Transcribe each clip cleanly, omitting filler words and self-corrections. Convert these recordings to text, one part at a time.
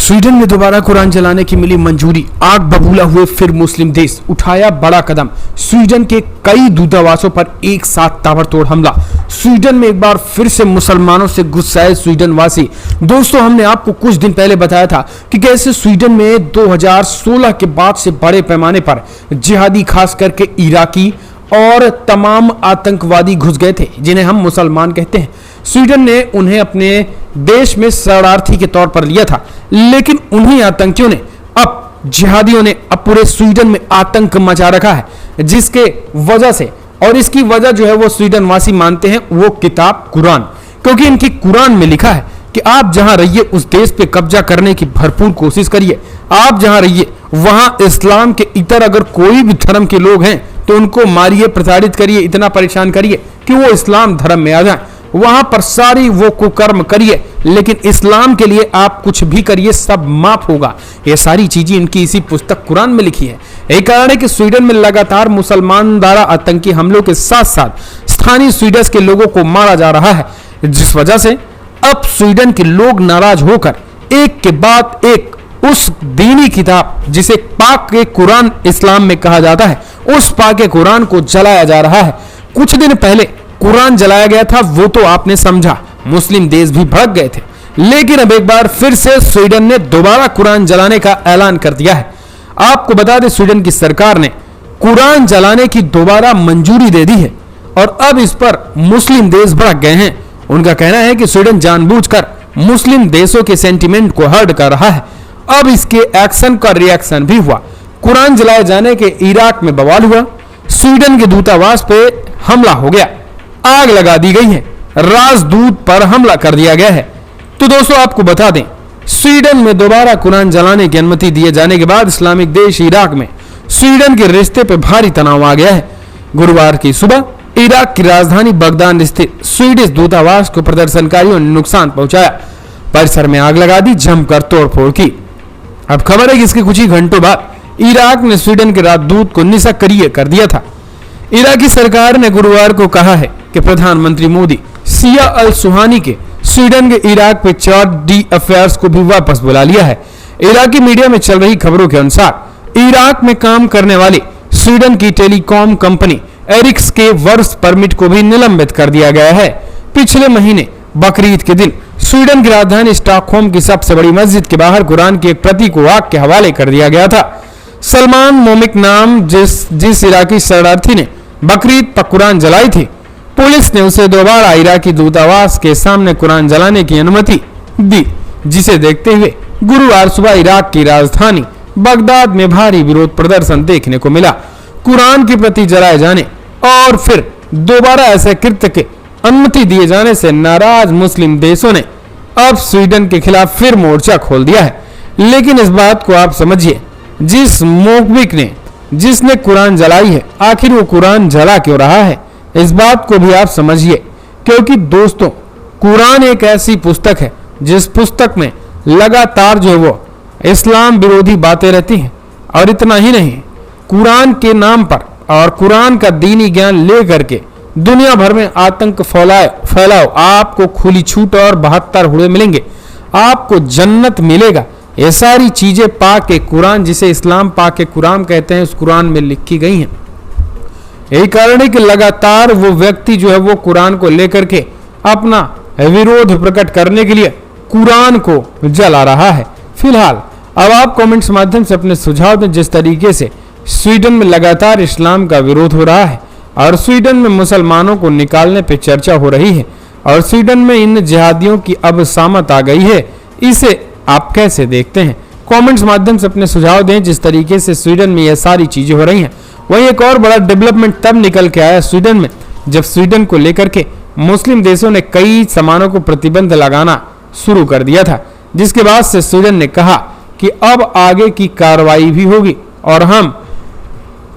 Sweden में दोबारा कुरान जलाने की मिली मंजूरी, आग बबूला हुए फिर मुस्लिम देश, उठाया बड़ा कदम। स्वीडन के कई दूतावासों पर एक साथ ताबड़तोड़ हमला। स्वीडन में एक बार फिर से मुसलमानों से गुस्साए स्वीडन वासी। दोस्तों, हमने आपको कुछ दिन पहले बताया था कि कैसे स्वीडन में 2016 के बाद से बड़े पैमाने पर जिहादी, खास करके इराकी और तमाम आतंकवादी घुस गए थे, जिन्हें हम मुसलमान कहते हैं। स्वीडन ने उन्हें अपने देश में शरणार्थी के तौर पर लिया था, लेकिन उन्हीं आतंकियों ने, अब जिहादियों ने अब पूरे स्वीडन में आतंक मचा रखा है, जिसके वजह से, और इसकी वजह जो है वो स्वीडन वासी मानते हैं वो किताब कुरान, क्योंकि इनकी कुरान में लिखा है कि आप जहां रहिए उस देश पे कब्जा करने की भरपूर कोशिश करिए। आप जहां रहिए वहां इस्लाम के इतर अगर कोई भी धर्म के लोग हैं तो उनको मारिए, प्रताड़ित करिए, इतना परेशान करिए कि वो इस्लाम धर्म में आ जाए। वहां पर सारी वो कुकर्म करिए, लेकिन इस्लाम के लिए आप कुछ भी करिए, सब माफ होगा। ये सारी चीजें इनकी इसी पुस्तक कुरान में लिखी है। यही कारण है कि स्वीडन में लगातार मुसलमान द्वारा आतंकी हमलों के साथ साथ स्थानीय स्वीडिश के लोगों को मारा जा रहा है, जिस वजह से अब स्वीडन के लोग नाराज होकर एक के बाद एक उस दीनी किताब, जिसे पाक के कुरान इस्लाम में कहा जाता है, उस पाक के कुरान को जलाया जा रहा है। कुछ दिन पहले कुरान जलाया गया था, वो तो आपने समझा, मुस्लिम देश भी भड़क गए थे, लेकिन अब एक बार फिर से स्वीडन ने दोबारा कुरान जलाने का ऐलान कर दिया है। आपको बता दें, स्वीडन की सरकार ने कुरान जलाने की दोबारा मंजूरी दे दी है और अब इस पर मुस्लिम देश भड़क गए हैं। उनका कहना है कि स्वीडन जानबूझकर मुस्लिम देशों के सेंटीमेंट को हर्ट कर रहा है। अब इसके एक्शन का रिएक्शन भी हुआ। कुरान जलाए जाने के इराक में बवाल हुआ, स्वीडन के दूतावास पे हमला हो गया, आग लगा दी गई है, राजदूत पर हमला कर दिया गया है। तो दोस्तों, आपको बता दें, स्वीडन में दोबारा कुरान जलाने की अनुमति दिए जाने के बाद इस्लामिक देश इराक में स्वीडन के रिश्ते पर भारी तनाव आ गया है। गुरुवार की सुबह इराक की राजधानी बगदाद स्थित स्वीडिश दूतावास को प्रदर्शनकारियों ने नुकसान पहुंचाया, परिसर में आग लगा दी, जमकर तोड़फोड़ की। अब खबर है कि इसके कुछ ही घंटों बाद इराक ने स्वीडन के राजदूत को निष्क्रिय कर दिया था। इराकी सरकार ने गुरुवार को कहा है कि प्रधानमंत्री मोदी सिया अल सुहानी के स्वीडन के इराक पे चार्ज अफेयर्स को भी वापस बुला लिया है। इराकी मीडिया में चल रही खबरों के अनुसार इराक में काम करने वाली स्वीडन की टेलीकॉम कंपनी एरिक्स के वर्क परमिट को भी निलंबित कर दिया गया है। पिछले महीने बकरीद के दिन स्वीडन की राजधानी स्टॉकहोम की सबसे बड़ी मस्जिद के बाहर कुरान की एक प्रति को आग के हवाले कर दिया गया था। सलमान मोमिक नाम जिस इराकी शरणार्थी ने बकरीद पर कुरान जलाई थी, पुलिस ने उसे दोबारा इराकी दूतावास के सामने कुरान जलाने की अनुमति दी, जिसे देखते हुए गुरुवार सुबह इराक की राजधानी बगदाद में भारी विरोध प्रदर्शन देखने को मिला। कुरान की प्रति जलाए जाने और फिर दोबारा ऐसे कृत्य के अनुमति दिए जाने से नाराज मुस्लिम देशों ने अब स्वीडन के खिलाफ फिर मोर्चा खोल दिया है। लेकिन इस बात को आप समझिए, जिस मोकबिक ने जिसने कुरान जलाई है, आखिर वो कुरान जला क्यों रहा है, इस बात को भी आप समझिए। क्योंकि दोस्तों, कुरान एक ऐसी पुस्तक है जिस पुस्तक में लगातार जो है वो इस्लाम विरोधी बातें रहती हैं। और इतना ही नहीं, कुरान के नाम पर और कुरान का दीनी ज्ञान ले करके दुनिया भर में आतंक फैलाओ, आपको खुली छूट और 72 हुए मिलेंगे, आपको जन्नत मिलेगा। ये सारी चीजें पाक के कुरान, जिसे इस्लाम पाक के कुरान कहते हैं, उस कुरान में लिखी गई हैं। यही कारण है कि लगातार वो व्यक्ति जो है वो कुरान को लेकर के अपना विरोध प्रकट करने के लिए कुरान को जला रहा है। फिलहाल अब आप कमेंट्स माध्यम से अपने सुझाव दें। जिस तरीके से स्वीडन में लगातार इस्लाम का विरोध हो रहा है और स्वीडन में मुसलमानों को निकालने पर चर्चा हो रही है और स्वीडन में इन जिहादियों की अब सामत आ गई है, इसे आप कैसे देखते हैं? कमेंट्स माध्यम से अपने सुझाव दें। जिस तरीके से स्वीडन में ये सारी चीजें हो रही हैं, वहीं एक और बड़ा डेवलपमेंट तब निकल के आया स्वीडन में, जब स्वीडन को लेकर के मुस्लिम देशों ने कई सामानों को प्रतिबंध लगाना शुरू कर दिया था, जिसके बाद से स्वीडन ने कहा कि अब आगे की कार्रवाई भी होगी और हम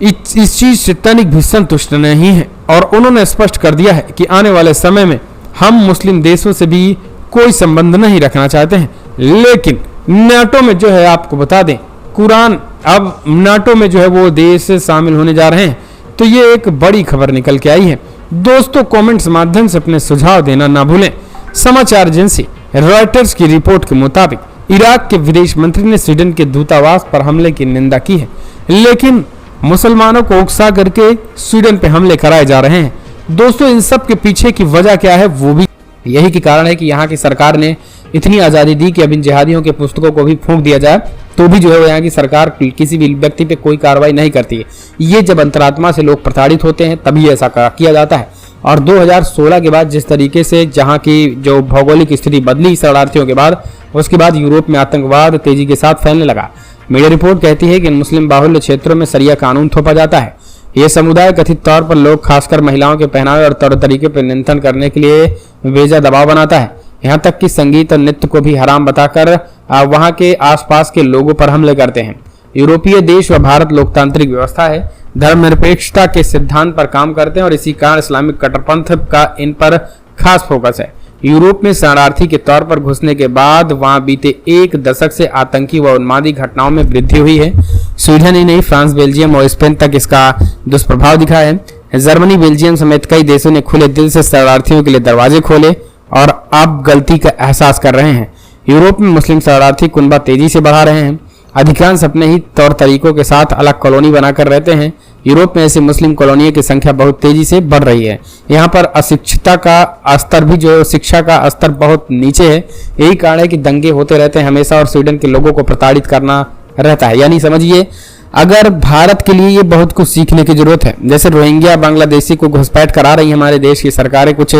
इस चीज से तनिक भी संतुष्ट नहीं है। और उन्होंने स्पष्ट कर दिया है कि आने वाले समय में हम मुस्लिम देशों से भी कोई संबंध नहीं रखना चाहते हैं। लेकिन नाटो में जो है, आपको बता दें, कुरान अब नाटो में जो है वो देश शामिल होने जा रहे हैं, तो ये एक बड़ी खबर निकल के आई है। दोस्तों, कमेंट्स माध्यम से अपने सुझाव देना ना भूलें। समाचार एजेंसी रॉयटर्स की रिपोर्ट के मुताबिक इराक के विदेश मंत्री ने स्वीडन के दूतावास पर हमले की निंदा की है, लेकिन मुसलमानों को उकसा करके स्वीडन पे हमले कराए जा रहे हैं। दोस्तों, इन सब के पीछे की वजह क्या है, वो भी यही की कारण है कि यहाँ की सरकार ने इतनी आज़ादी दी कि अब इन जिहादियों के पुस्तकों को भी फूंक दिया जाए तो भी जो है यहाँ की सरकार किसी भी व्यक्ति पे कोई कार्रवाई नहीं करती है। ये जब अंतरात्मा से लोग प्रताड़ित होते हैं तभी ऐसा किया जाता है। और 2016 के बाद जिस तरीके से जहाँ की जो भौगोलिक स्थिति बदली शरणार्थियों के बाद, उसके बाद यूरोप में आतंकवाद तेजी के साथ फैलने लगा। मीडिया रिपोर्ट कहती है कि इन मुस्लिम बाहुल्य क्षेत्रों में शरिया कानून थोपा जाता है। ये समुदाय कथित तौर पर लोग, खासकर महिलाओं के पहनावे और तौर तरीके पर नियंत्रण करने के लिए बेजा दबाव बनाता है। यहाँ तक कि संगीत और नृत्य को भी हराम बताकर वहाँ के आसपास के लोगों पर हमले करते हैं। यूरोपीय देश व भारत लोकतांत्रिक व्यवस्था है, धर्मनिरपेक्षता के सिद्धांत पर काम करते हैं और इसी कारण इस्लामिक कट्टरपंथ का इन पर खास फोकस है। यूरोप में शरणार्थी के तौर पर घुसने के बाद वहां बीते एक दशक से आतंकी व उन्मादी घटनाओं में वृद्धि हुई है। स्वीडन ही नहीं, फ्रांस, बेल्जियम और स्पेन तक इसका दुष्प्रभाव दिखा है। जर्मनी, बेल्जियम समेत कई देशों ने खुले दिल से शरणार्थियों के लिए दरवाजे खोले और अब गलती का एहसास कर रहे हैं। यूरोप में मुस्लिम शरणार्थी कुनबा तेजी से बढ़ा रहे हैं। अधिकांश अपने ही तौर तरीकों के साथ अलग कॉलोनी बनाकर रहते हैं। यूरोप में ऐसी मुस्लिम कॉलोनियों की संख्या बहुत तेजी से बढ़ रही है। यहाँ पर अशिक्षिता का स्तर भी, जो शिक्षा का स्तर बहुत नीचे है। यही कारण है कि दंगे होते रहते हैं हमेशा और स्वीडन के लोगों को प्रताड़ित करना रहता है। यानी समझिए, अगर भारत के लिए ये बहुत कुछ सीखने की जरूरत है। जैसे रोहिंग्या बांग्लादेशी को घुसपैठ करा रही है हमारे देश की सरकारें, कुछ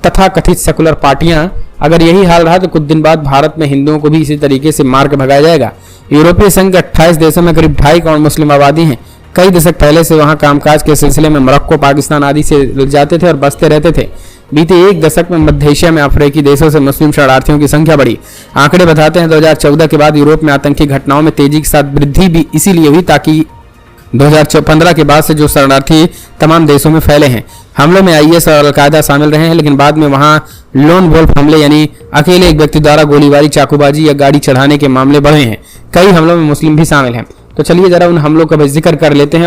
तथाकथित सेकुलर पार्टियां, अगर यही हाल रहा तो कुछ दिन बाद भारत में हिंदुओं को भी इसी तरीके से मार के भगाया जाएगा। यूरोपीय संघ के 28 देशों में करीब 2.5 करोड़ मुस्लिम आबादी हैं। कई दशक पहले से वहां कामकाज के सिलसिले में मोरक्को, पाकिस्तान आदि से जाते थे और बसते रहते थे। बीते एक दशक में मध्य एशिया में अफ्रीकी देशों से मुस्लिम शरणार्थियों की संख्या बढ़ी। आंकड़े बताते हैं 2014 के बाद यूरोप में आतंकी घटनाओं में तेजी के साथ वृद्धि भी इसीलिए हुई ताकि 2015 के बाद से जो शरणार्थी तमाम देशों में फैले हैं। हमलों में आईएस और अलकायदा शामिल रहे हैं, लेकिन बाद में वहां लोन वोल्फ हमले यानी अकेले एक व्यक्ति द्वारा गोलीबारी, चाकूबाजी या गाड़ी चढ़ाने के मामले बढ़े हैं। कई हमलों में मुस्लिम भी शामिल हैं। तो चलिए जरा उन हमलों का भी जिक्र कर लेते हैं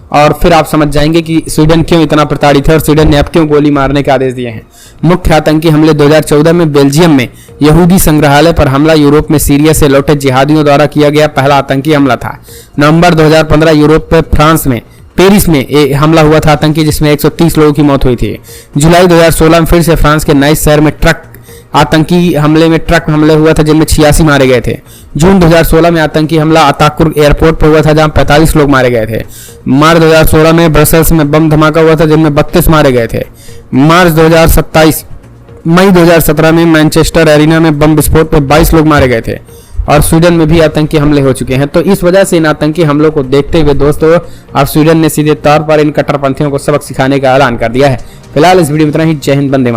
और फिर आप समझ जाएंगे कि स्वीडन क्यों इतना प्रताड़ित है और स्वीडन ने अब क्यों गोली मारने के आदेश दिए हैं। मुख्य आतंकी हमले 2014 में बेल्जियम में यहूदी संग्रहालय पर हमला यूरोप में सीरिया से लौटे जिहादियों द्वारा किया गया पहला आतंकी हमला था। नवंबर 2015 यूरोप में फ्रांस में पेरिस में एक हमला हुआ था आतंकी, जिसमें 130 लोगों की मौत हुई थी। जुलाई 2016 में फिर से फ्रांस के नाइस शहर में आतंकी हमले हुआ था, जिनमें 86 मारे गए थे। जून 2016 में आतंकी हमला अताकुर एयरपोर्ट पर हुआ था, जहां 45 लोग मारे गए थे। मार्च 2016 में ब्रसेल्स में बम धमाका हुआ था, जिनमें 32 मारे गए थे। मई 2017 में मैनचेस्टर एरिना में बम विस्फोट पर 22 लोग मारे गए थे। और स्वीडन में भी आतंकी हमले हो चुके हैं। तो इस वजह से इन आतंकी हमलों को देखते हुए दोस्तों, अब स्वीडन ने सीधे तौर पर इन कट्टरपंथियों को सबक सिखाने का ऐलान कर दिया है। फिलहाल इस वीडियो में इतना ही। जय हिंद, वंदे मातरम।